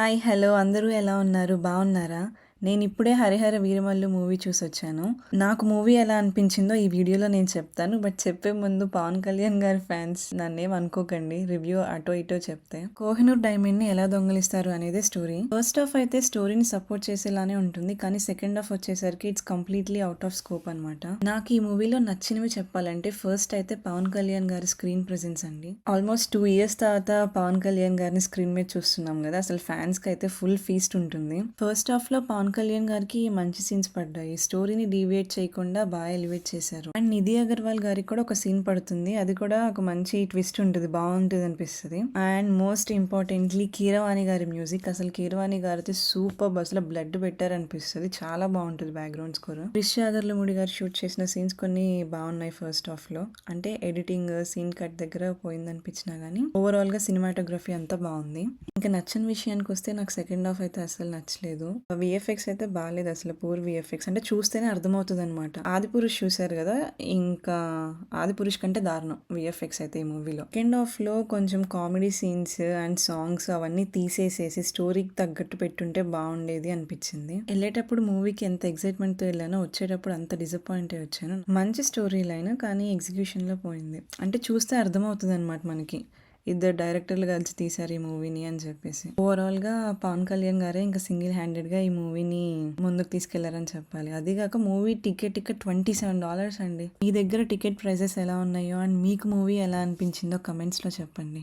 Hi! Hello! అందరూ ఎలా ఉన్నారు? బావున్నారా? నేనిప్పుడే 'హరిహర వీరమల్లు' మూవీ చూసొచ్చాను. నాకు మూవీ ఎలా అనిపించిందో ఈ వీడియోలో నేను చెప్తాను. బట్ చెప్పే ముందు పవన్ కళ్యాణ్ గారి ఫ్యాన్స్ నన్నేం అనుకోకండి. రివ్యూ అటో ఇటో చెప్తే. 'కోహినూర్ డైమండ్‌ని ఎలా దొంగిలిస్తారు' అనేదే స్టోరీ. ఫస్ట్ హాఫ్ అయితే స్టోరీని సపోర్ట్ చేసేలానే ఉంటుంది. కానీ సెకండ్ హాఫ్ వచ్చేసరికి it's completely out of scope అనమాట. నాకు ఈ మూవీలో నచ్చినవి చెప్పాలంటే ఫస్ట్ అయితే పవన్ కళ్యాణ్ గారి స్క్రీన్ ప్రెజెన్స్ అండి. ఆల్మోస్ట్ 2 ఇయర్స్ తర్వాత పవన్ కళ్యాణ్ గారిని స్క్రీన్ మీద చూస్తున్నాం కదా! అసలు ఫ్యాన్స్‌కి అయితే ఫుల్ ఫీస్ట్ ఉంటుంది. ఫస్ట్ హాఫ్‌లో పవన్ కళ్యాణ్ గారికి మంచి సీన్స్ పడ్డాయి. స్టోరీని డీవియేట్ చేయకుండా బాగా ఎలివేట్ చేశారు. అండ్ నిధి అగర్వాల్ గారికి కూడా ఒక సీన్ పడుతుంది. అది కూడా ఒక మంచి ట్విస్ట్ ఉంటుంది. బాగుంటుంది అనిపిస్తుంది. అండ్ మోస్ట్ ఇంపార్టెంట్లీ కీరవాణి గారి మ్యూజిక్. అసలు కీరవాణి గారితో సూపర్ అసలు బ్లడ్ బెటర్ అనిపిస్తుంది. చాలా బాగుంటుంది బ్యాక్గ్రౌండ్ స్కోర్. క్రిష్ యాగర్లమూడి గారు షూట్ చేసిన సీన్స్ కొన్ని బాగున్నాయి ఫస్ట్ హాఫ్ లో. అంటే ఎడిటింగ్ సీన్ కట్ దగ్గర పోయింది అనిపించినా గానీ ఓవరాల్ గా సినిమాటోగ్రఫీ అంతా బాగుంది. ఇంకా నచ్చని విషయానికి వస్తే నాకు సెకండ్ హాఫ్ అయితే అసలు నచ్చలేదు. విఎఫ్ఎక్స్ అయితే బాగాలేదు, అసలు పూర్ విఎఫ్ఎక్స్. అంటే చూస్తేనే అర్థమవుతుంది అనమాట. ఆదిపురుష్ చూశారు కదా, ఇంకా ఆదిపురుష్ కంటే దారుణం విఎఫ్ఎక్స్ అయితే ఈ మూవీలో. సెకండ్ హాఫ్ లో కొంచెం కామెడీ సీన్స్ అండ్ సాంగ్స్ అవన్నీ తీసేసేసి స్టోరీకి తగ్గట్టు పెట్టుంటే బాగుండేది అనిపించింది. వెళ్ళేటప్పుడు మూవీకి ఎంత ఎక్సైట్మెంట్ తో వెళ్ళానో వచ్చేటప్పుడు అంత డిసప్పాయింట్ అయి వచ్చాను. మంచి స్టోరీ లైన్ కానీ ఎగ్జిక్యూషన్ లో పోయింది. అంటే చూస్తే అర్థమవుతుంది అనమాట మనకి ఇద్దరు డైరెక్టర్లు కలిసి తీశారు ఈ మూవీని అని చెప్పేసి. ఓవరాల్ గా పవన్ కళ్యాణ్ గారే ఇంకా సింగిల్ హ్యాండెడ్ గా ఈ మూవీని ముందుకు తీసుకెళ్లారని చెప్పాలి. అదిగాక మూవీ టికెట్ $27 అండి. మీ దగ్గర టికెట్ ప్రైజెస్ ఎలా ఉన్నాయో అండ్ మీకు మూవీ ఎలా అనిపించిందో కమెంట్స్ లో చెప్పండి.